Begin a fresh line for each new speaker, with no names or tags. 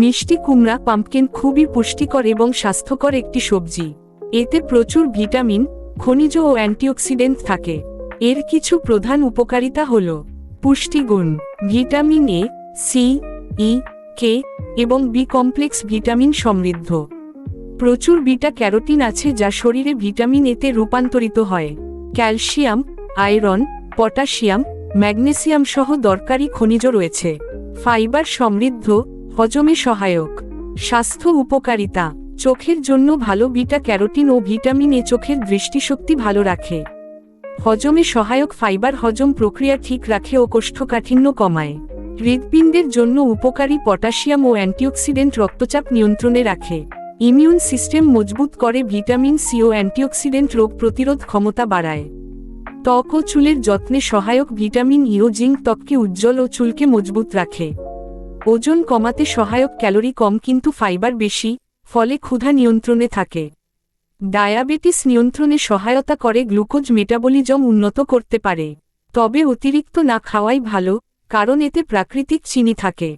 মিষ্টি কুমড়া পাম্পকিন খুবই পুষ্টিকর এবং স্বাস্থ্যকর একটি সবজি। এতে প্রচুর ভিটামিন, খনিজ ও অ্যান্টিঅক্সিডেন্ট থাকে। এর কিছু প্রধান উপকারিতা হল: পুষ্টিগুণ: ভিটামিন এ, সি, ই, কে এবং বি কমপ্লেক্স ভিটামিন সমৃদ্ধ। প্রচুর বিটা ক্যারোটিন আছে যা শরীরে ভিটামিন এতে রূপান্তরিত হয়। ক্যালসিয়াম, আয়রন, পটাশিয়াম, ম্যাগনেসিয়াম সহ দরকারি খনিজ রয়েছে। ফাইবার সমৃদ্ধ, হজমে সহায়ক। স্বাস্থ্য উপকারিতা: চোখের জন্য ভালো। বিটা ক্যারোটিন ও ভিটামিন এ চোখের দৃষ্টিশক্তি ভালো রাখে। হজমে সহায়ক। ফাইবার হজম প্রক্রিয়া ঠিক রাখে ও কোষ্ঠকাঠিন্য কমায়। হৃৎপিণ্ডের জন্য উপকারী। পটাশিয়াম ও অ্যান্টিঅক্সিডেন্ট রক্তচাপ নিয়ন্ত্রণে রাখে। ইমিউন সিস্টেম মজবুত করে। ভিটামিন সি ও অ্যান্টিঅক্সিডেন্ট রোগ প্রতিরোধ ক্ষমতা বাড়ায়। ত্বক ও চুলের যত্নে সহায়ক। ভিটামিন ই ও জিঙ্ক ত্বককে উজ্জ্বল ও চুলকে মজবুত রাখে। ওজন কমাতে সহায়ক। ক্যালোরি কম কিন্তু ফাইবার বেশি, ফলে ক্ষুধা নিয়ন্ত্রণে থাকে। ডায়াবেটিস নিয়ন্ত্রণে সহায়তা করে। গ্লুকোজ মেটাবলিজম উন্নত করতে পারে। তবে অতিরিক্ত না খাওয়াই ভালো, কারণ এতে প্রাকৃতিক চিনি থাকে।